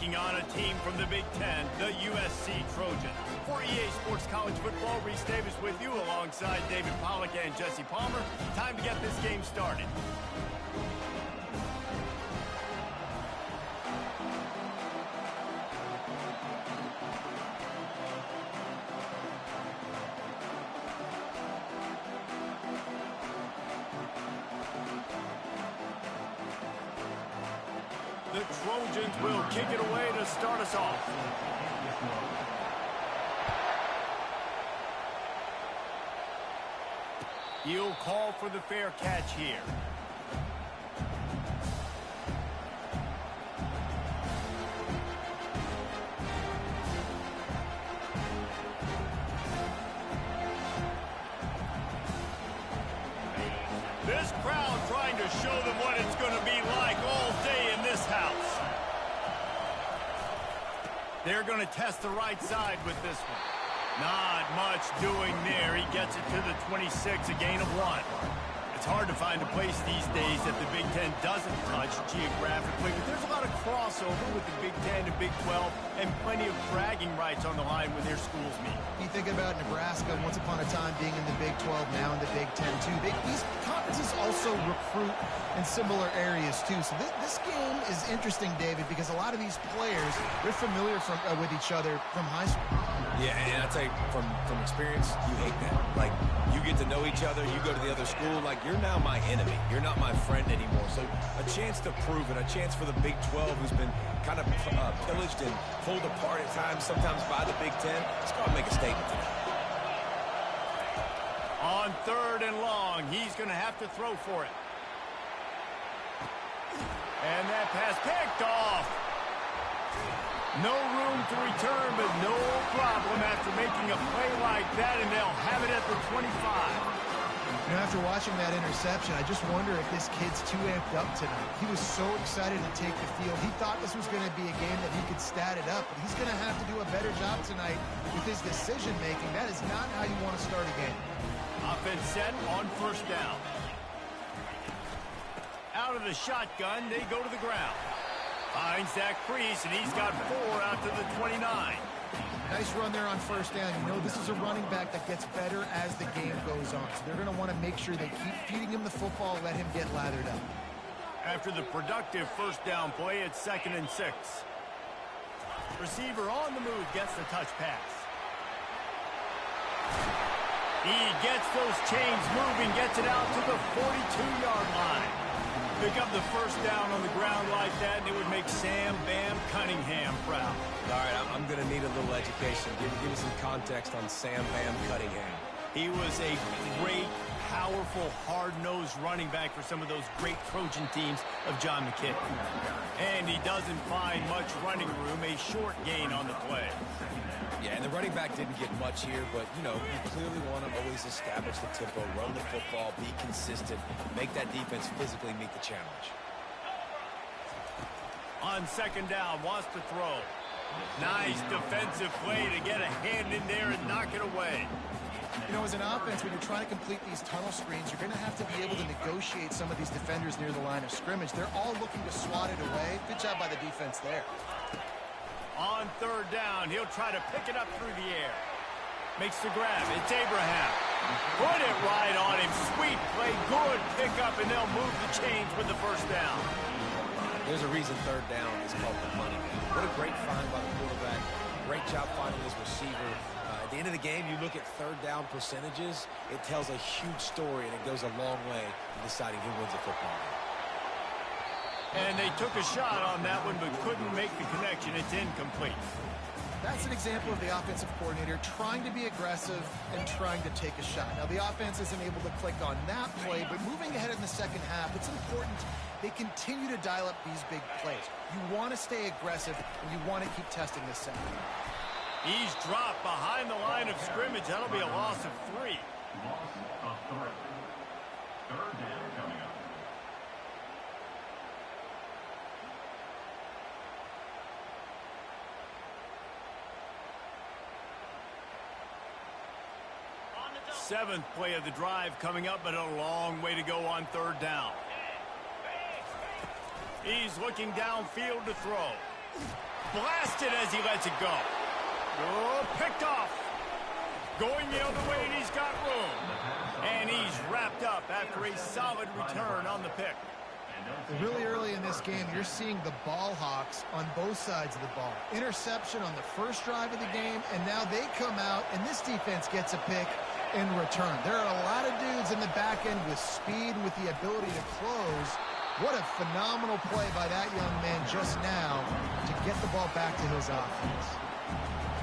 taking on a team from the Big Ten, the USC Trojans. For EA Sports College Football, Reese Davis with you alongside David Pollack and Jesse Palmer. Time to get this game started. The Trojans will kick it away to start us off. He'll call for the fair catch here. This crowd trying to show them what it's going to be like all day in this house. They're going to test the right side with this one. Not much doing there. He gets it to the 26, a gain of 1. It's hard to find a place these days that the Big Ten doesn't touch geographically, but there's a lot of crossover with the Big Ten and Big 12 and plenty of bragging rights on the line when their schools meet. You think about Nebraska once upon a time being in the Big 12, now in the Big 10 too. These conferences also recruit in similar areas too. So this game is interesting, David, because a lot of these players, they're familiar with each other from high school. Yeah, and I'll tell you, from experience, you hate that. Like, you get to know each other, you go to the other school, like, you're now my enemy. You're not my friend anymore. So a chance to prove it, a chance for the Big 12, who's been kind of pillaged and pulled apart at times, sometimes by the Big 10. Let's go and make a statement today. On 3rd and long, he's going to have to throw for it. And that pass picked off. No room to return, but no problem after making a play like that, and they'll have it at the 25. You know, after watching that interception, I just wonder if this kid's too amped up tonight. He was so excited to take the field. He thought this was going to be a game that he could stat it up, but he's going to have to do a better job tonight with his decision-making. That is not how you want to start a game. Offense set on 1st down. Out of the shotgun, they go to the ground. Finds that crease, and he's got 4 out to the 29. Nice run there on 1st down. You know, this is a running back that gets better as the game goes on. So they're going to want to make sure they keep feeding him the football, let him get lathered up. After the productive 1st down play, it's 2nd and 6. Receiver on the move gets the touch pass. He gets those chains moving, gets it out to the 42-yard line. Pick up the 1st down on the ground like that, and it would make Sam Bam Cunningham proud. All right, I'm going to need a little education. Give me some context on Sam Bam Cunningham. He was a great, powerful, hard-nosed running back for some of those great Trojan teams of John McKinney. And he doesn't find much running room, a short gain on the play. Yeah, and the running back didn't get much here, but, you know, you clearly want to always establish the tempo, run the football, be consistent, make that defense physically meet the challenge. On 2nd down, wants to throw. Nice defensive play to get a hand in there and knock it away. You know, as an offense, when you're trying to complete these tunnel screens, you're going to have to be able to negotiate some of these defenders near the line of scrimmage. They're all looking to swat it away. Good job by the defense there. On 3rd down, he'll try to pick it up through the air. Makes the grab. It's Abraham. Put it right on him. Sweet play. Good pickup, and they'll move the chains with the 1st down. There's a reason 3rd down is called the money down. What a great find by the quarterback. Great job finding his receiver. At the end of the game, you look at 3rd down percentages. It tells a huge story, and it goes a long way in deciding who wins a football game. And they took a shot on that one, but couldn't make the connection. It's incomplete. That's an example of the offensive coordinator trying to be aggressive and trying to take a shot. Now, the offense isn't able to click on that play, but moving ahead in the 2nd half, it's important they continue to dial up these big plays. You want to stay aggressive, and you want to keep testing this second. He's dropped behind the line of scrimmage. That'll be a loss of 3. Loss of 3. 3rd down coming up. Seventh play of the drive coming up, but a long way to go on 3rd down. He's looking downfield to throw. Blasted as he lets it go. Oh, picked off. Going the other way, and he's got room. And he's wrapped up after a solid return on the pick. Really early in this game, you're seeing the ball hawks on both sides of the ball. Interception on the first drive of the game, and now they come out, and this defense gets a pick in return. There are a lot of dudes in the back end with speed, with the ability to close. What a phenomenal play by that young man just now to get the ball back to his offense.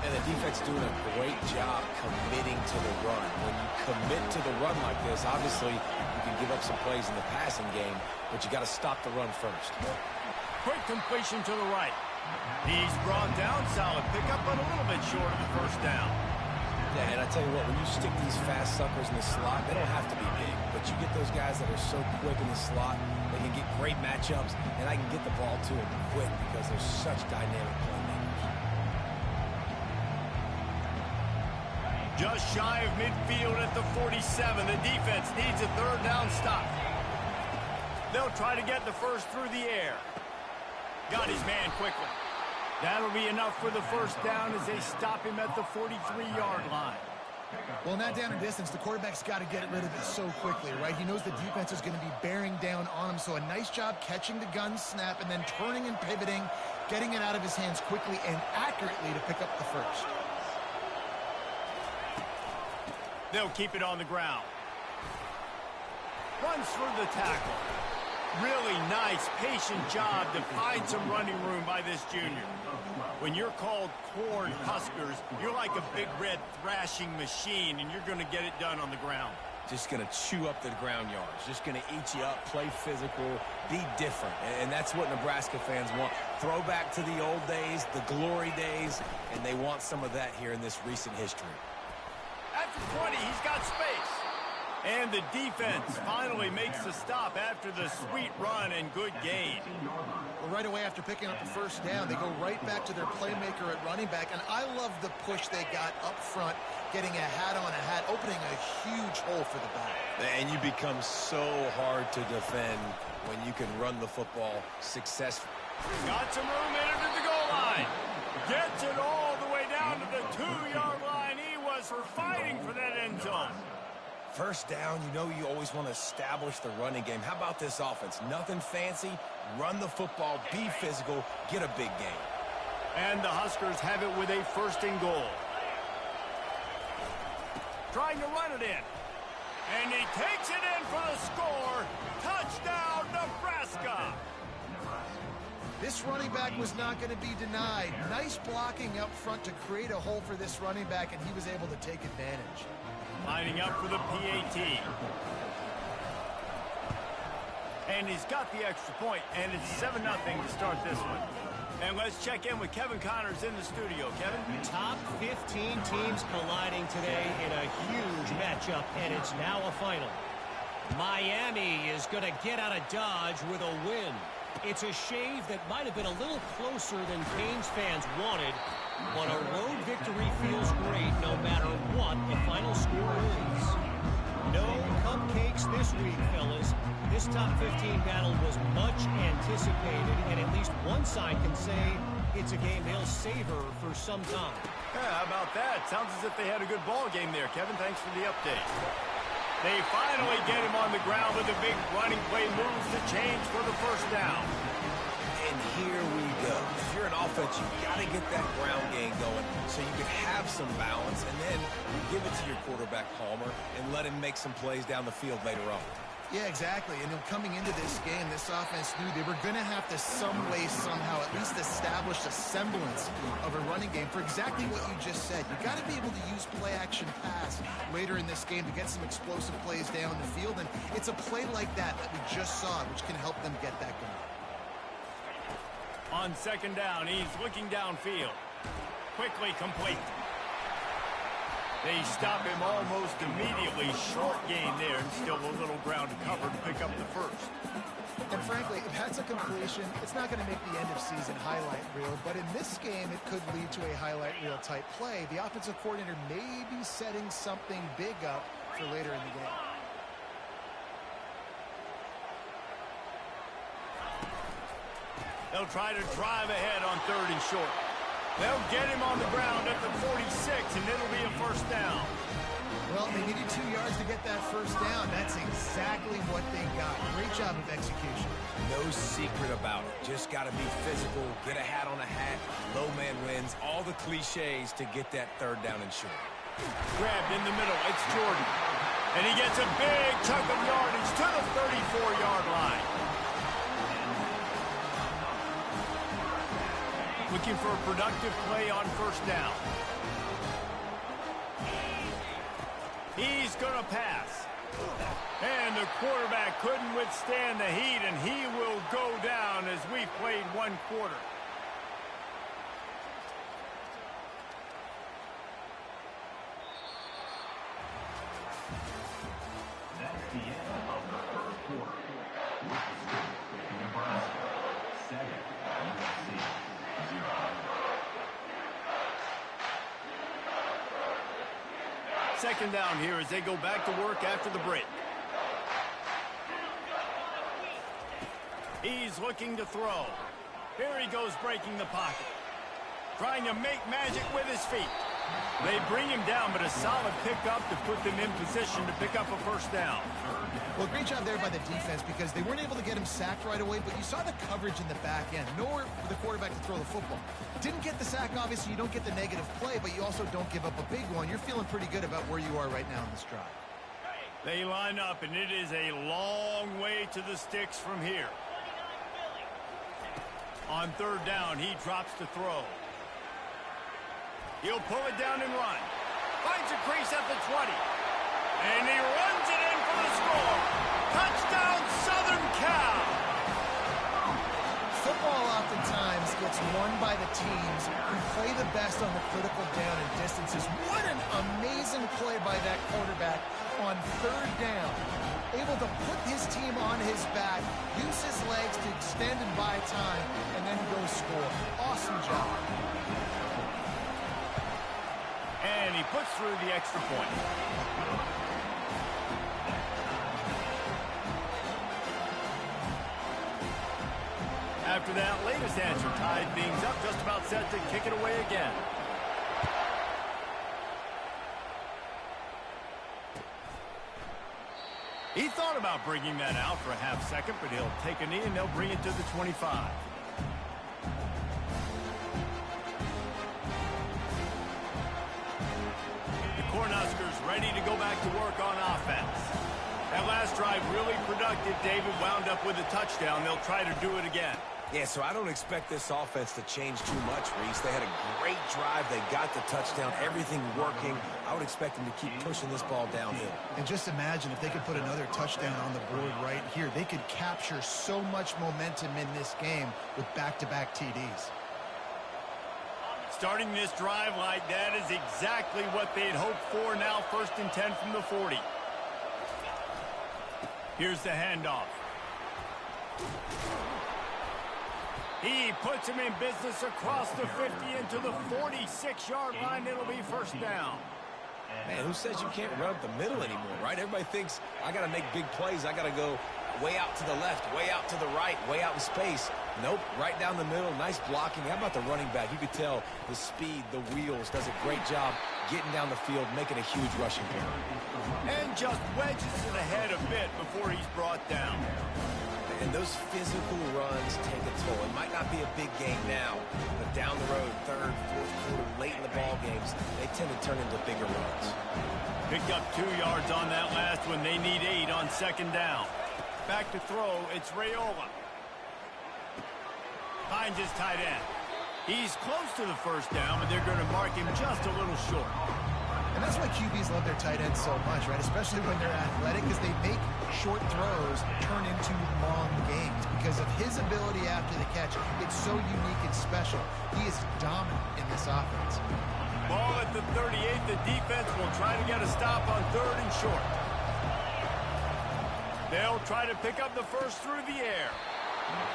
And the defense doing a great job committing to the run. When you commit to the run like this, obviously you can give up some plays in the passing game, but you got to stop the run first. Quick completion to the right. He's brought down, solid pickup, but a little bit short of the first down. Yeah, and I tell you what, when you stick these fast suckers in the slot, they don't have to be big, but you get those guys that are so quick in the slot, they can get great matchups, and I can get the ball to them quick because they're such dynamic playmakers. Just shy of midfield at the 47. The defense needs a third down stop. They'll try to get the first through the air. Got his man quickly. That'll be enough for the first down as they stop him at the 43-yard line. Well, in that down and distance, the quarterback's got to get rid of it so quickly, right? He knows the defense is going to be bearing down on him, so a nice job catching the gun snap and then turning and pivoting, getting it out of his hands quickly and accurately to pick up the first. They'll keep it on the ground. Runs through the tackle. Really nice, patient job to find some running room by this junior. When you're called Corn Huskers, you're like a big red thrashing machine, and you're going to get it done on the ground. Just going to chew up the ground yards. Just going to eat you up, play physical, be different. And that's what Nebraska fans want. Throwback to the old days, the glory days, and they want some of that here in this recent history. At the 20, he's got space. And the defense finally makes the stop after the sweet run and good gain. Well, right away after picking up the first down, they go right back to their playmaker at running back. And I love the push they got up front, getting a hat on a hat, opening a huge hole for the back. And you become so hard to defend when you can run the football successfully. Got some room in it at the goal line. Gets it all the way down to the 2-yard line. He was fighting for that end zone. First down, you know you always want to establish the running game. How about this offense? Nothing fancy. Run the football, be physical, get a big gain. And the Huskers have it with a first and goal. Trying to run it in. And he takes it in for the score. Touchdown, Nebraska. This running back was not going to be denied. Nice blocking up front to create a hole for this running back, and he was able to take advantage. Lining up for the PAT. And he's got the extra point, and it's 7-0 to start this one. And let's check in with Kevin Connors in the studio. Kevin? Top 15 teams colliding today in a huge matchup, and it's now a final. Miami is going to get out of Dodge with a win. It's a shave that might have been a little closer than Canes fans wanted, but a road victory feels great no matter what the final score is. No cupcakes this week, fellas. This top 15 battle was much anticipated, and at least one side can say it's a game they'll savor for some time. Yeah, how about that? Sounds as if they had a good ball game there, Kevin. Thanks for the update. They finally get him on the ground with a big running play, moves the chains for the first down. And here we go. If you're an offense, you've got to get that ground game going so you can have some balance, and then you give it to your quarterback, Palmer, and let him make some plays down the field later on. Yeah, exactly. And coming into this game, this offense knew they were going to have to some way, somehow, at least establish a semblance of a running game for exactly what you just said. You got to be able to use play-action pass later in this game to get some explosive plays down the field. And it's a play like that we just saw, which can help them get that going. On second down, he's looking downfield. Quickly complete. They stop him almost immediately. Short gain there, and still a little ground to cover to pick up the first. And frankly, if that's a completion, it's not going to make the end of season highlight reel. But in this game, it could lead to a highlight reel type play. The offensive coordinator may be setting something big up for later in the game. They'll try to drive ahead on 3rd and short. They'll get him on the ground at the 46, and it'll be a first down. Well, they needed 2 yards to get that first down. That's exactly what they got. Great job of execution. No secret about it. Just got to be physical, get a hat on a hat, low man wins, all the cliches to get that 3rd down and short. Grabbed in the middle. It's Jordan. And he gets a big chunk of yardage to the 34-yard line. Looking for a productive play on first down. He's going to pass. And the quarterback couldn't withstand the heat, and he will go down as we've played 1 quarter. That's the end of the first quarter. With the score, Nebraska 7, USC 0. Second down here as they go back to work after the break. He's looking to throw. Here he goes breaking the pocket. Trying to make magic with his feet. They bring him down, but a solid pickup to put them in position to pick up a first down. Well, great job there by the defense because they weren't able to get him sacked right away, but you saw the coverage in the back end. Nowhere for the quarterback to throw the football. Didn't get the sack, obviously. You don't get the negative play, but you also don't give up a big one. You're feeling pretty good about where you are right now in this drive. They line up, and it is a long way to the sticks from here. On 3rd down, he drops to throw. He'll pull it down and run. Finds a crease at the 20. And he runs it in for the score. Touchdown, Southern Cal! Football oftentimes gets won by the teams who play the best on the critical down and distances. What an amazing play by that quarterback on 3rd down. Able to put his team on his back, use his legs to extend and buy time, and then go score. Awesome job. And he puts through the extra point. After that latest answer tied things up, just about set to kick it away again. He thought about bringing that out for a half second, but he'll take a knee and they'll bring it to the 25. The Cornhuskers ready to go back to work on offense. That last drive really productive. David wound up with a touchdown. They'll try to do it again. Yeah, so I don't expect this offense to change too much, Reese. They had a great drive. They got the touchdown, everything working. I would expect them to keep pushing this ball downhill. And just imagine if they could put another touchdown on the board right here. They could capture so much momentum in this game with back-to-back TDs. Starting this drive like that is exactly what they'd hoped for. Now 1st and 10 from the 40. Here's the handoff. He puts him in business across the 50 into the 46-yard line. It'll be first down. Man, who says you can't run up the middle anymore, right? Everybody thinks I got to make big plays. I got to go way out to the left, way out to the right, way out in space. Nope, right down the middle. Nice blocking. How about the running back? You could tell the speed, the wheels, does a great job getting down the field, making a huge rushing play. And just wedges it ahead a bit before he's brought down. And those physical runs take a toll. It might not be a big game now, but down the road, 3rd, 4th quarter, late in the ball games, they tend to turn into bigger runs. Picked up 2 yards on that last one. They need 8 on 2nd down. Back to throw, it's Raiola. Finds his tight end. He's close to the first down, but they're going to mark him just a little short. And that's why QBs love their tight ends so much, right? Especially when they're athletic, because they make short throws turn into long games because of his ability after the catch. It's so unique and special. He is dominant in this offense. Ball at the 38. The defense will try to get a stop on 3rd and short. They'll try to pick up the first through the air.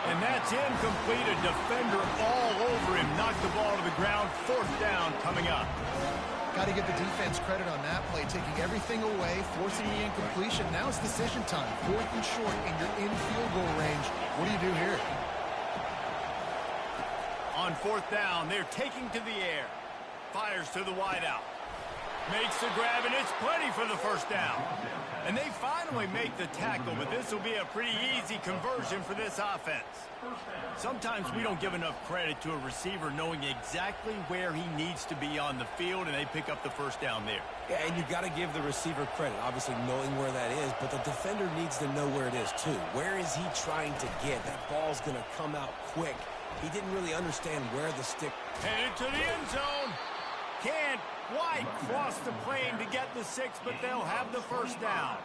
And that's incomplete. A defender all over him. Knocked the ball to the ground. 4th down coming up. Got to give the defense credit on that play, taking everything away, forcing the incompletion. Now it's decision time. 4th and short, and you're in field goal range. What do you do here? On fourth down, they're taking to the air. Fires to the wideout. Makes the grab, and it's plenty for the first down. And they finally make the tackle, but this will be a pretty easy conversion for this offense. Sometimes we don't give enough credit to a receiver knowing exactly where he needs to be on the field, and they pick up the first down there. Yeah, and you got to give the receiver credit, obviously knowing where that is, but the defender needs to know where it is too. Where is he trying to get? That ball's going to come out quick. He didn't really understand where the stick... Headed to the end zone. Can't quite cross the plane to get the 6, but they'll have the first down.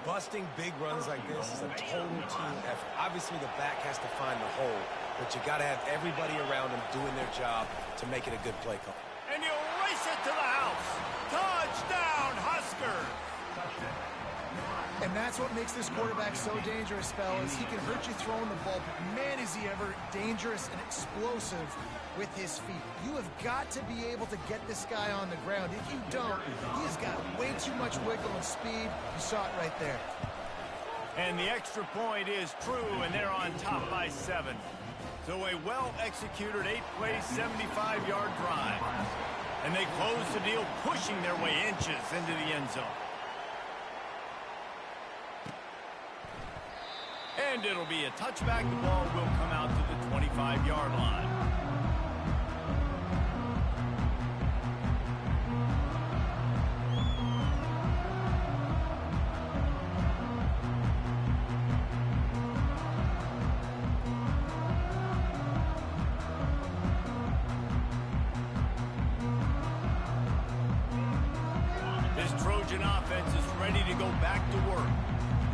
Busting big runs like this is a total team effort. Obviously, the back has to find the hole, but you got to have everybody around him doing their job to make it a good play call. And you race it to the house. Touchdown, Huskers. And that's what makes this quarterback so dangerous, fellas. He can hurt you throwing the ball, but man, is he ever dangerous and explosive with his feet. You have got to be able to get this guy on the ground. If you don't, he has got way too much wiggle and speed. You saw it right there. And the extra point is true, and they're on top by 7. So a well-executed 8-play, 75-yard drive. And they close the deal, pushing their way inches into the end zone. And it'll be a touchback. The ball will come out to the 25-yard line. This Trojan offense is ready to go back to work.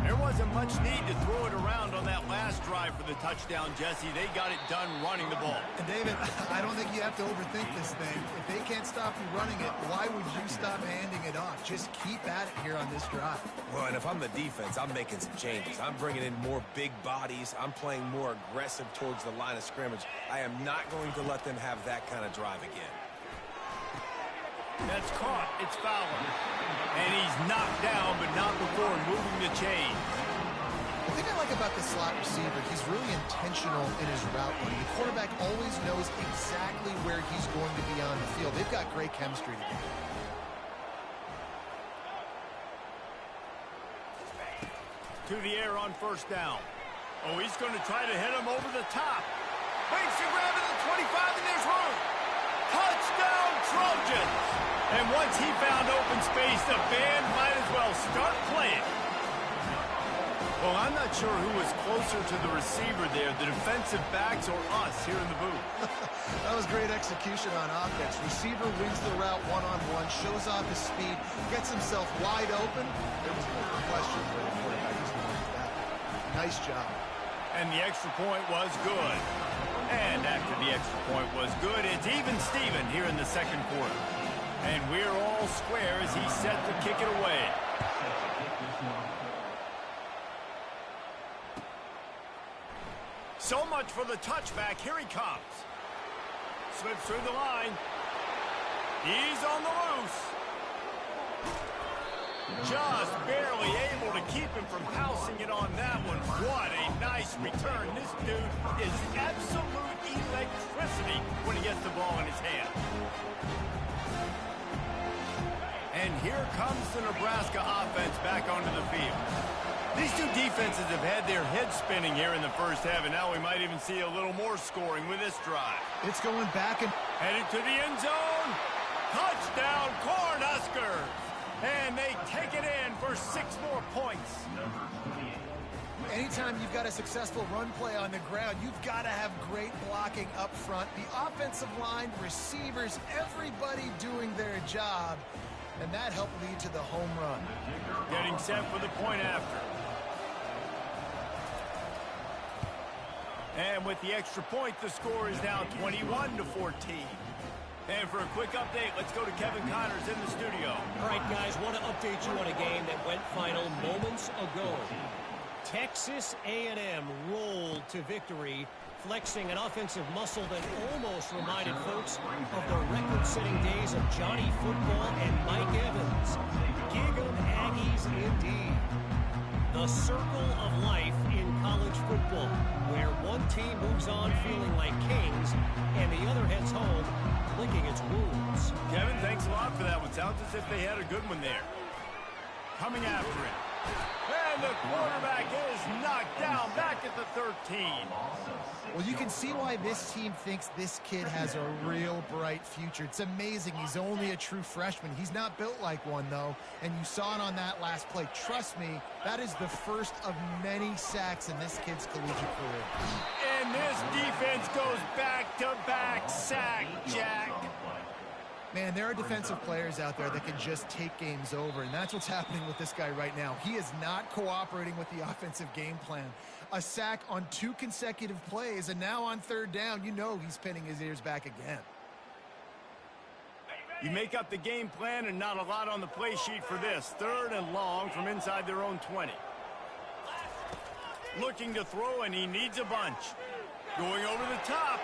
There wasn't much need to throw it around on that last drive for the touchdown, Jesse. They got it done running the ball. And David, I don't think you have to overthink this thing. If they can't stop you running it, why would you stop handing it off? Just keep at it here on this drive. Well, and if I'm the defense, I'm making some changes. I'm bringing in more big bodies. I'm playing more aggressive towards the line of scrimmage. I am not going to let them have that kind of drive again. That's caught. It's Fowler. And he's knocked down, but not before moving the chains. The thing I like about this slot receiver, he's really intentional in his route running. The quarterback always knows exactly where he's going to be on the field. They've got great chemistry together. To the air on first down. Oh, he's going to try to hit him over the top. Makes the grab at the 25, and there's room. Touchdown, Trojans! And once he found open space, the band might as well start playing. Well, I'm not sure who was closer to the receiver there, the defensive backs or us here in the booth. That was great execution on offense. Receiver wins the route one-on-one, shows off his speed, gets himself wide open. There was no question where the quarterback was going with that. Nice job. And the extra point was good. And after the extra point was good, it's even Steven here in the second quarter. And we're all square as he's set to kick it away. So much for the touchback. Here he comes. Slips through the line. He's on the loose. Just barely able to keep him from housing it on that one. What a nice return. This dude is absolute electricity when he gets the ball in his hand. And here comes the Nebraska offense back onto the field. These two defenses have had their heads spinning here in the first half, and now we might even see a little more scoring with this drive. It's going back and headed to the end zone. Touchdown, Cornhuskers! And they take it in for 6 more points. anytime you've got a successful run play on the ground, you've got to have great blocking up front. The offensive line, receivers, everybody doing their job. And that helped lead to the home run. Getting set for the point after. And with the extra point, the score is now 21-14. And for a quick update, let's go to Kevin Connors in the studio. All right, guys, want to update you on a game that went final moments ago. Texas A&M rolled to victory, flexing an offensive muscle that almost reminded folks of the record-setting days of Johnny Football and Mike Evans. Gig 'em Aggies indeed. The circle of life in college football, where one team moves on feeling like kings, and the other heads home licking its wounds. Kevin, thanks a lot for that one. Sounds as if they had a good one there. Coming after it. And the quarterback is knocked down back at the 13. Well, you can see why this team thinks this kid has a real bright future. It's amazing. He's only a true freshman. He's not built like one, though, and you saw it on that last play. Trust me, that is the first of many sacks in this kid's collegiate career. And this defense goes back-to-back sack, Jack. Man, there are defensive players out there that can just take games over, and that's what's happening with this guy right now. He is not cooperating with the offensive game plan. A sack on 2 consecutive plays, and now on 3rd down, you know he's pinning his ears back again. You make up the game plan and not a lot on the play sheet for this. 3rd and long from inside their own 20. Looking to throw, and he needs a bunch. Going over the top.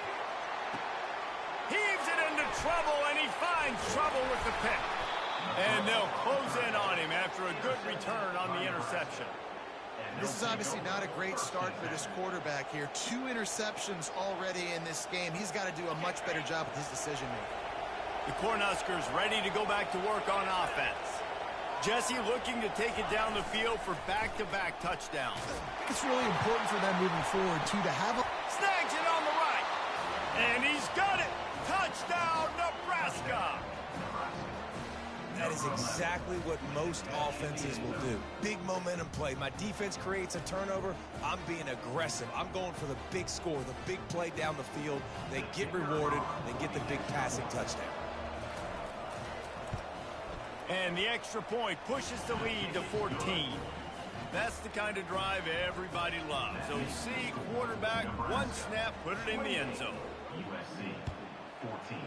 Heaves it into trouble, and he finds trouble with the pick. And they'll close in on him after a good return on the interception. This is obviously not a great start for this quarterback here. 2 interceptions already in this game. He's got to do a much better job with his decision-making. The Cornhuskers ready to go back to work on offense. Jesse looking to take it down the field for back-to-back touchdowns. I think it's really important for them moving forward, too, to have a... Snags it on the right. And he's got it. Touchdown, Nebraska! That is exactly what most offenses will do. Big momentum play. My defense creates a turnover. I'm being aggressive. I'm going for the big score, the big play down the field. They get rewarded. They get the big passing touchdown. And the extra point pushes the lead to 14. That's the kind of drive everybody loves. OC, quarterback, 1 snap, put it in the end zone. USC 14.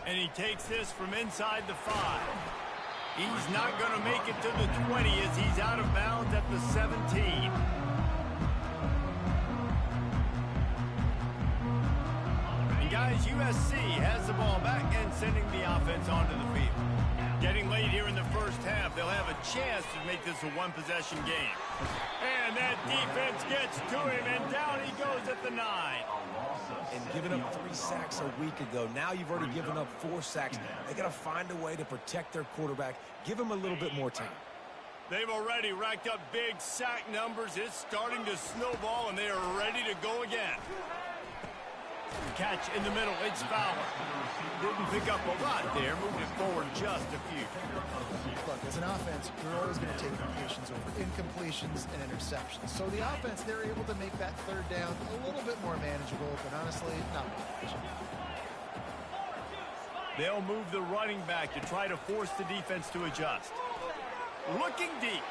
And he takes this from inside the 5. He's not going to make it to the 20 as he's out of bounds at the 17. And guys, USC has the ball back and sending the offense onto the field. Getting late here in the first half, they'll have a chance to make this a 1-possession game. And that defense gets to him, and down he goes at the 9. And giving up 3 sacks a week ago. Now you've already given up 4 sacks. They got to find a way to protect their quarterback. Give him a little bit more time. They've already racked up big sack numbers. It's starting to snowball, and they are ready to go again. Catch in the middle. It's Fowler. Didn't pick up a lot there. Moved it forward just a few. Look, as an offense, you're always going to take completions over incompletions and interceptions. So the offense, they're able to make that 3rd down a little bit more manageable, but honestly, not much. They'll move the running back to try to force the defense to adjust. Looking deep.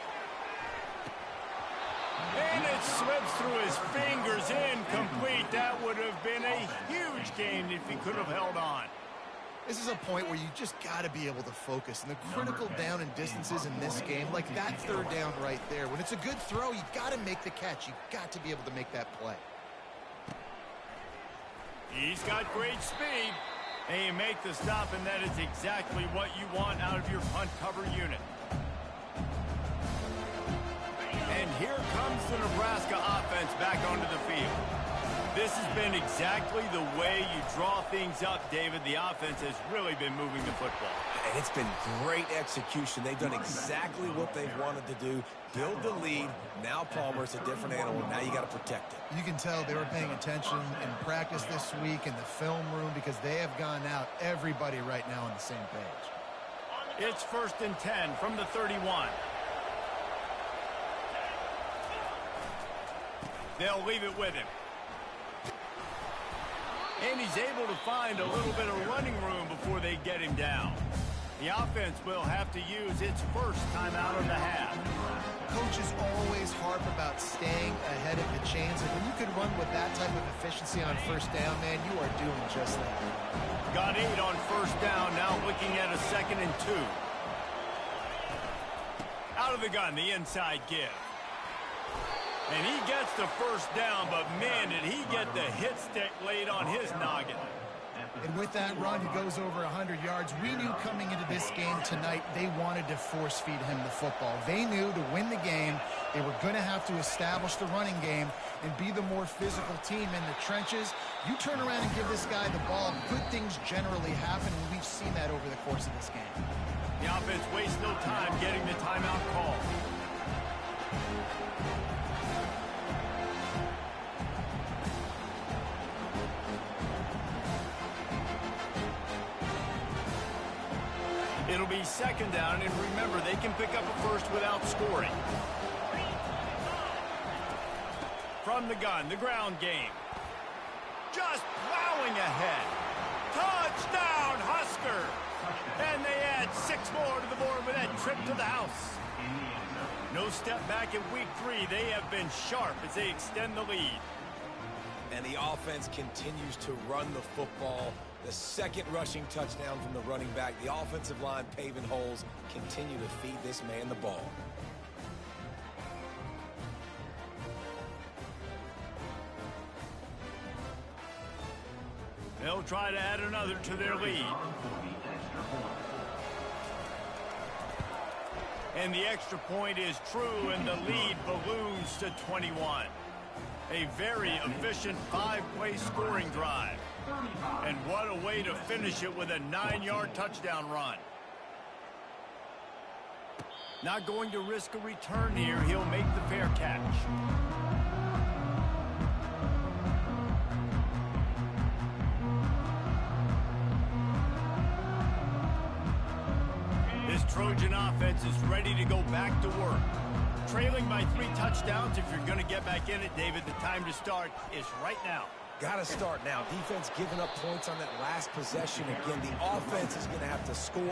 And it slips through his fingers, incomplete. That would have been a huge gain if he could have held on. This is a point where you just got to be able to focus. And the critical down and distances in this game, like that 3rd down right there, when it's a good throw, you got to make the catch. You got to be able to make that play. He's got great speed. And you make the stop, and that is exactly what you want out of your punt cover unit. And here comes the Nebraska offense back onto the field. This has been exactly the way you draw things up, David. The offense has really been moving the football. And it's been great execution. They've done exactly what they've wanted to do. Build the lead. Now Palmer's a different animal. Now you got to protect it. You can tell they were paying attention in practice this week in the film room because they have gone out, everybody right now on the same page. It's 1st and 10 from the 31. They'll leave it with him. And he's able to find a little bit of running room before they get him down. The offense will have to use its first timeout of the half. Coach is always harp about staying ahead of the chains, and when you can run with that type of efficiency on 1st down, man, you are doing just that. Got 8 on 1st down, now looking at a 2nd and 2. Out of the gun, the inside give. And he gets the 1st down, but man, did he get the hit stick laid on his noggin. And with that run, he goes over 100 yards. We knew coming into this game tonight they wanted to force feed him the football. They knew to win the game, they were going to have to establish the running game and be the more physical team in the trenches. You turn around and give this guy the ball, good things generally happen, and we've seen that over the course of this game. The offense wastes no time getting the timeout call. It'll be second down, and remember, they can pick up a first without scoring. From the gun, the ground game. Just plowing ahead. Touchdown, Husker! And they add 6 more to the board with that trip to the house. No step back in week 3. They have been sharp as they extend the lead. And the offense continues to run the football. The second rushing touchdown from the running back. The offensive line paving holes. Continue to feed this man the ball. They'll try to add another to their lead. And the extra point is true, and the lead balloons to 21. A very efficient 5-play scoring drive. And what a way to finish it with a 9-yard touchdown run. Not going to risk a return here. He'll make the fair catch. This Trojan offense is ready to go back to work. Trailing by 3 touchdowns. If you're going to get back in it, David, the time to start is right now. Got to start now. Defense giving up points on that last possession. Again, the offense is going to have to score,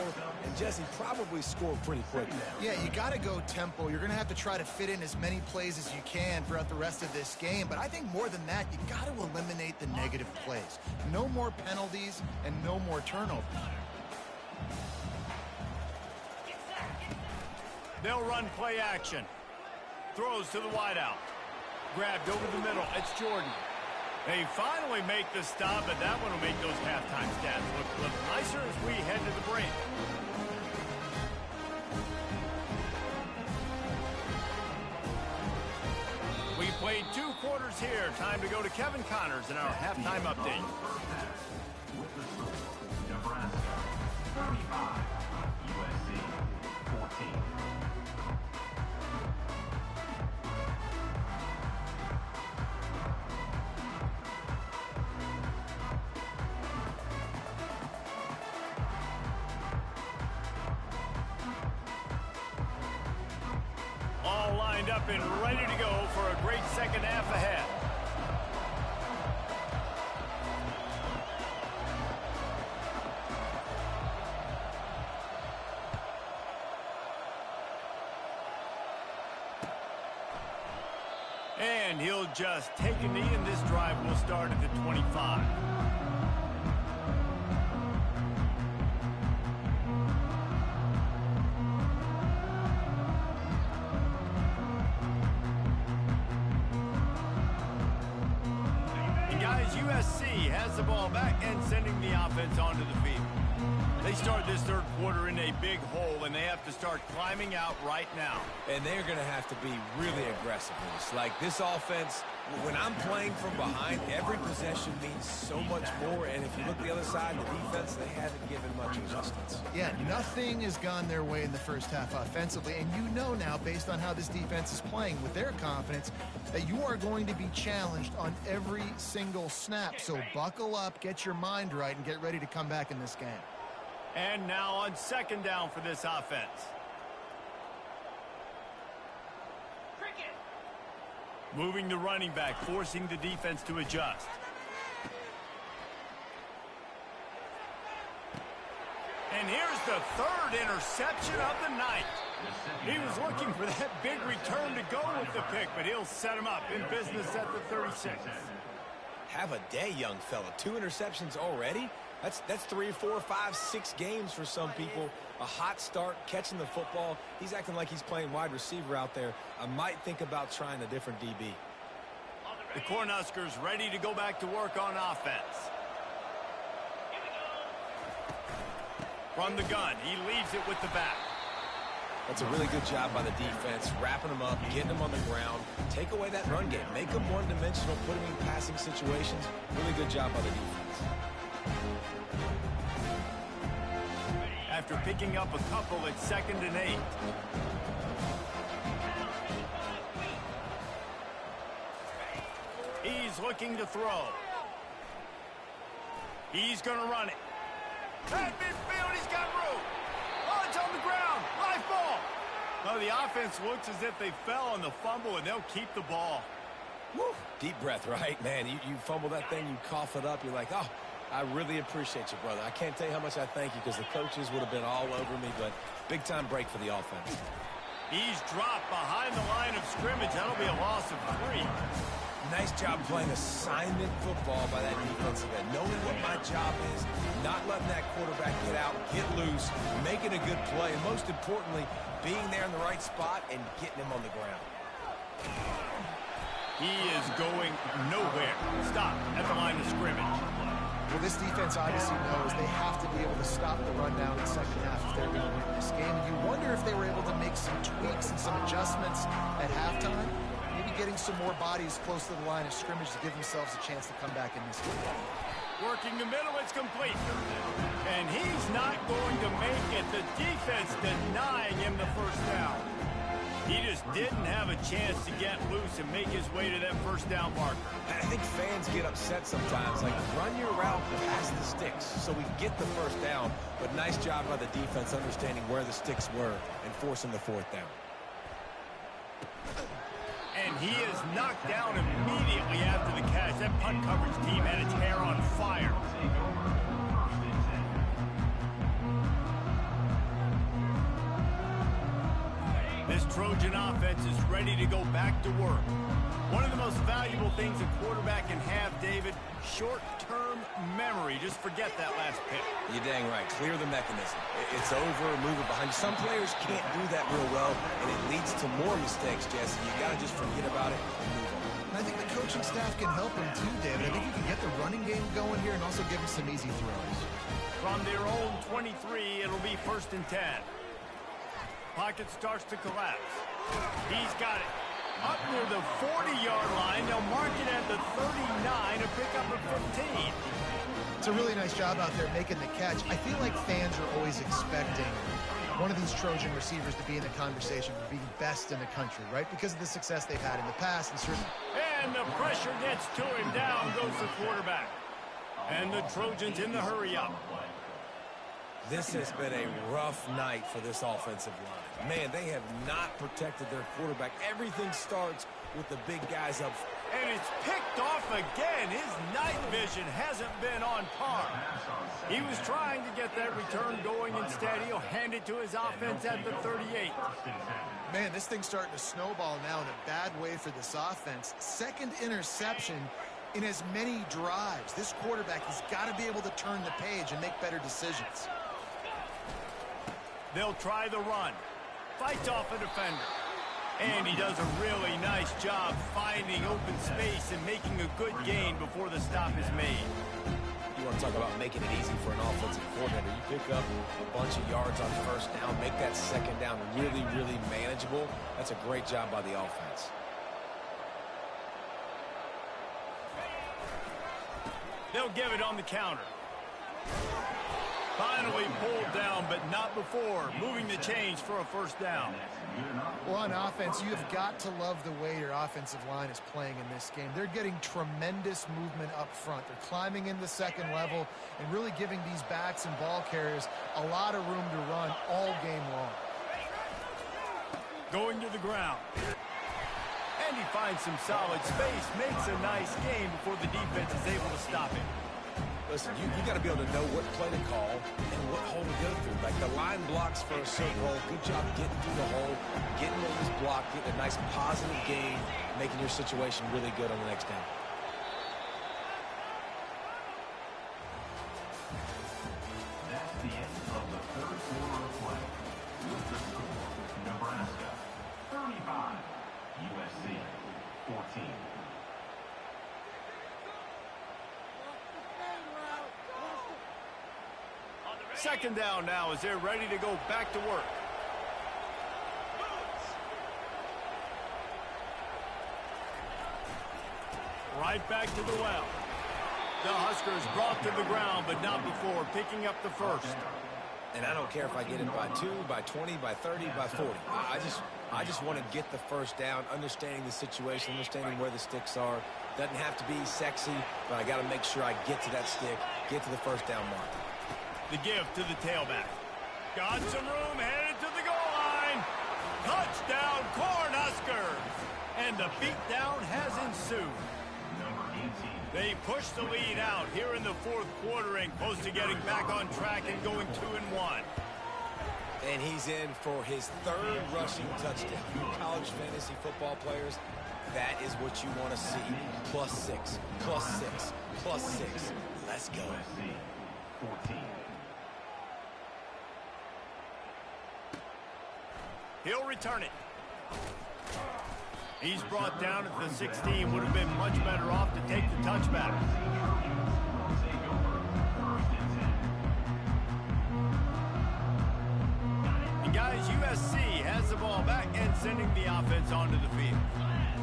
and Jesse probably score pretty quick now. Yeah, you got to go tempo. You're going to have to try to fit in as many plays as you can throughout the rest of this game. But I think more than that, you got to eliminate the negative plays. No more penalties and no more turnovers. They'll run play action. Throws to the wideout. Grabbed over the middle. It's Jordan. They finally make the stop, but that one will make those halftime stats look a little nicer as we head to the break. We played 2 quarters here. Time to go to Kevin Connors in our halftime update. With the score, Nebraska 35, USC 14. All lined up and ready to go for a great second half ahead. And he'll just take a knee, and this drive will start at the 25. USC has the ball back and sending the offense onto the field. They start this third quarter in a big hole, and they have to start climbing out right now. And they're going to have to be really aggressive with this. Like this offense, when I'm playing from behind, every possession means so much more. And if you look the other side, the defense, they haven't given much resistance. Yeah, nothing has gone their way in the first half offensively. And you know now, based on how this defense is playing with their confidence, that you are going to be challenged on every single snap. So buckle up, get your mind right, and get ready to come back in this game. And now on second down for this offense. Moving the running back, forcing the defense to adjust. And here's the 3rd interception of the night. He was looking for that big return to go with the pick, but he'll set him up in business at the 36. Have a day, young fella. 2 interceptions already? That's 3, 4, 5, 6 games for some people. A hot start, catching the football. He's acting like he's playing wide receiver out there. I might think about trying a different DB. The Cornhuskers ready to go back to work on offense. From the gun, he leaves it with the back. That's a really good job by the defense, wrapping them up, getting them on the ground. Take away that run game. Make them one-dimensional, put them in passing situations. Really good job by the defense. After picking up a couple, it's 2nd and 8. He's looking to throw. He's going to run it. At midfield, he's got room. Oh, it's on the ground. Live ball. No, the offense looks as if they fell on the fumble, and they'll keep the ball. Woo. Deep breath, right? Man, you fumble that thing, you cough it up, you're like, oh, I really appreciate you, brother. I can't tell you how much I thank you because the coaches would have been all over me, but big-time break for the offense. He's dropped behind the line of scrimmage. That'll be a loss of 3. Nice job playing assignment football by that defensive end. Knowing what my job is, not letting that quarterback get out, get loose, making a good play, and most importantly, being there in the right spot and getting him on the ground. He is going nowhere. Stop at the line of scrimmage. Well, this defense obviously knows they have to be able to stop the run down in the second half if they're going to win this game. And you wonder if they were able to make some tweaks and some adjustments at halftime. Maybe getting some more bodies close to the line of scrimmage to give themselves a chance to come back in this game. Working the middle, it's complete. And he's not going to make it. The defense denying him the first down. He just didn't have a chance to get loose and make his way to that first down marker. I think fans get upset sometimes, like run your route past the sticks so we get the first down. But nice job by the defense understanding where the sticks were and forcing the 4th down. And he is knocked down immediately after the catch. That punt coverage team had its hair on fire. This Trojan offense is ready to go back to work. One of the most valuable things a quarterback can have, David, short-term memory. Just forget that last pick. You're dang right. Clear the mechanism. It's over, move it behind you. Some players can't do that real well, and it leads to more mistakes, Jesse. You got to just forget about it and move on. And I think the coaching staff can help him too, David. I think you can get the running game going here and also give him some easy throws. From their own 23, it'll be 1st and 10. Pocket starts to collapse. He's got it. Up near the 40-yard line. They'll mark it at the 39 to pick up a 15. It's a really nice job out there making the catch. I feel like fans are always expecting one of these Trojan receivers to be in the conversation for being best in the country, right? Because of the success they've had in the past. And the pressure gets to him. Down goes the quarterback. And the Trojans in the hurry up. This has been a rough night for this offensive line. Man, they have not protected their quarterback. Everything starts with the big guys up. And it's picked off again. His night vision hasn't been on par. He was trying to get that return going. Instead, he'll hand it to his offense at the 38. Man, this thing's starting to snowball now in a bad way for this offense. 2nd interception in as many drives. This quarterback has got to be able to turn the page and make better decisions. They'll try the run. Fights off a defender. And he does a really nice job finding open space and making a good gain before the stop is made. You want to talk about making it easy for an offensive coordinator. You pick up a bunch of yards on 1st down, make that 2nd down really, really manageable. That's a great job by the offense. They'll give it on the counter. Finally pulled down, but not before. Moving the chains for a 1st down. Well, on offense, you've got to love the way your offensive line is playing in this game. They're getting tremendous movement up front. They're climbing in the 2nd level and really giving these backs and ball carriers a lot of room to run all game long. Going to the ground. And he finds some solid space, makes a nice game before the defense is able to stop it. Listen, you got to be able to know what play to call and what hole to go through. Like the line blocks for a certain hole. Good job getting through the hole, getting over this block, getting a nice positive gain, making your situation really good on the next down. That's the end of the 3rd quarter of play. With the score, Nebraska 35, USC 14. Second down now as they're ready to go back to work. Right back to the well. The Huskers brought to the ground, but not before picking up the first. And I don't care if I get it by 2, by 20, by 30, by 40. I just want to get the first down, understanding the situation, understanding where the sticks are. Doesn't have to be sexy, but I got to make sure I get to that stick, get to the first down mark. The give to the tailback. Got some room, headed to the goal line. Touchdown, Cornhuskers! And the beatdown has ensued. They push the lead out here in the fourth quarter and close to getting back on track and going 2-1. And he's in for his third rushing touchdown. You college fantasy football players, that is what you want to see. +6, +6, +6. Let's go. 14. He'll return it. He's brought down at the 16. Would have been much better off to take the touchback. And guys, USC has the ball back and sending the offense onto the field.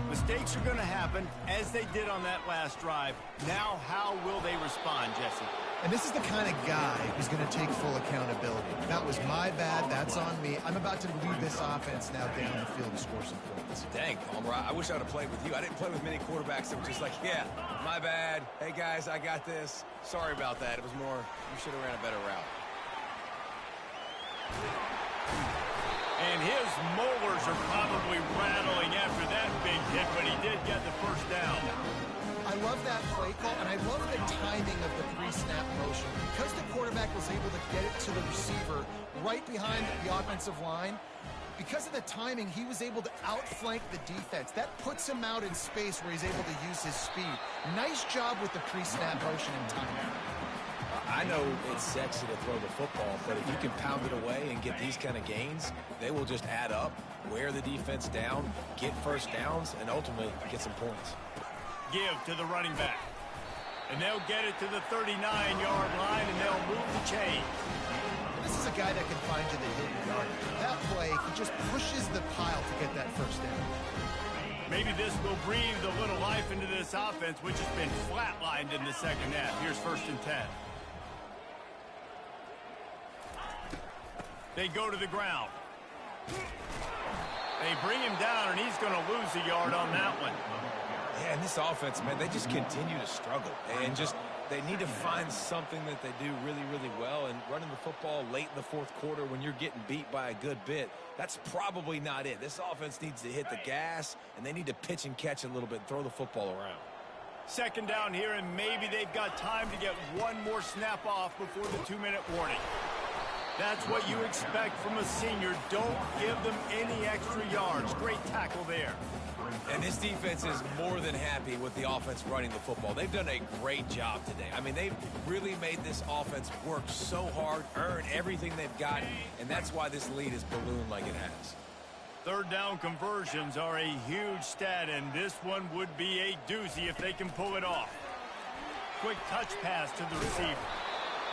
Mistakes are going to happen, as they did on that last drive. Now, how will they respond, Jesse? And this is the kind of guy who's going to take full accountability. That was my bad. That's on me. I'm about to lead this offense now down the field to score some points. Dang, Palmer, I wish I would have played with you. I didn't play with many quarterbacks that were just like, yeah, my bad. Hey, guys, I got this. Sorry about that. It was more, you should have ran a better route. And his molars are probably rattling after that big hit, but he did get the first down. I love that play call, and I love the timing of the pre-snap motion. Because the quarterback was able to get it to the receiver right behind the offensive line, because of the timing, he was able to outflank the defense. That puts him out in space where he's able to use his speed. Nice job with the pre-snap motion and timing. I know it's sexy to throw the football, but if you can pound it away and get these kind of gains, they will just add up, wear the defense down, get first downs, and ultimately get some points. Give to the running back. And they'll get it to the 39-yard line, and they'll move the chain. This is a guy that can find you the hidden yard. That play, he just pushes the pile to get that first down. Maybe this will breathe a little life into this offense, which has been flatlined in the second half. Here's 1st and 10. They go to the ground. They bring him down, and he's going to lose a yard on that one. Yeah, and this offense, man, they just continue to struggle. And just, they need to find something that they do really, really well. And running the football late in the fourth quarter when you're getting beat by a good bit, that's probably not it. This offense needs to hit the gas, and they need to pitch and catch a little bit, throw the football around. Second down here, and maybe they've got time to get one more snap off before the 2-minute warning. That's what you expect from a senior. Don't give them any extra yards. Great tackle there. And this defense is more than happy with the offense running the football. They've done a great job today. I mean, they've really made this offense work so hard, earn everything they've got, and that's why this lead is ballooned like it has. Third down conversions are a huge stat, and this one would be a doozy if they can pull it off. Quick touch pass to the receiver.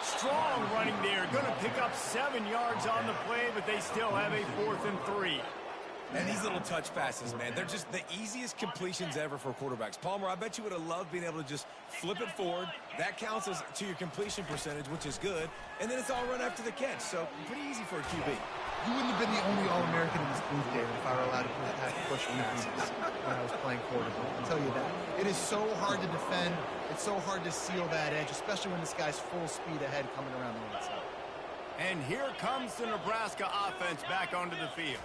Strong running there. Going to pick up 7 yards on the play, but they still have a 4th and 3. And these little touch passes, man, they're just the easiest completions ever for quarterbacks. Palmer, I bet you would have loved being able to just flip it forward. That counts as to your completion percentage, which is good. And then it's all run after the catch. So pretty easy for a QB. You wouldn't have been the only All-American in this booth, David, if I were allowed to have to push passes when I was playing quarterback. I'll tell you that. It is so hard to defend. It's so hard to seal that edge, especially when this guy's full speed ahead coming around the outside. And here comes the Nebraska offense back onto the field.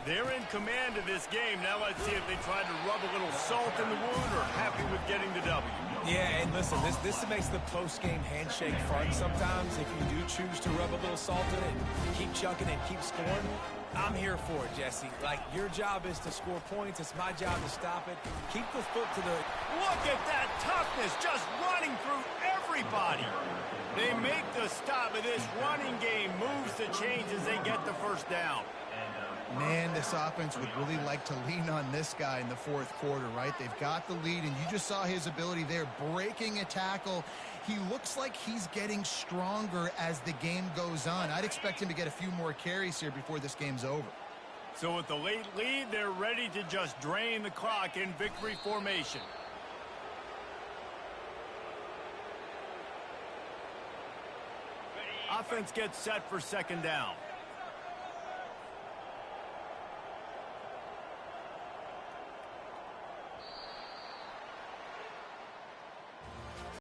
They're in command of this game. Now let's see if they try to rub a little salt in the wound or happy with getting the W. Yeah, and listen, this makes the post-game handshake fun sometimes. If you do choose to rub a little salt in it and keep chucking and keep scoring, I'm here for it, Jesse. Like, your job is to score points. It's my job to stop it. Keep the foot to the... Look at that toughness, just running through everybody. They make the stop, but this running game moves the chains as they get the first down. Man, this offense would really like to lean on this guy in the fourth quarter, right? They've got the lead, and you just saw his ability there, breaking a tackle. He looks like he's getting stronger as the game goes on. I'd expect him to get a few more carries here before this game's over. So with the late lead, they're ready to just drain the clock in victory formation. Offense gets set for second down.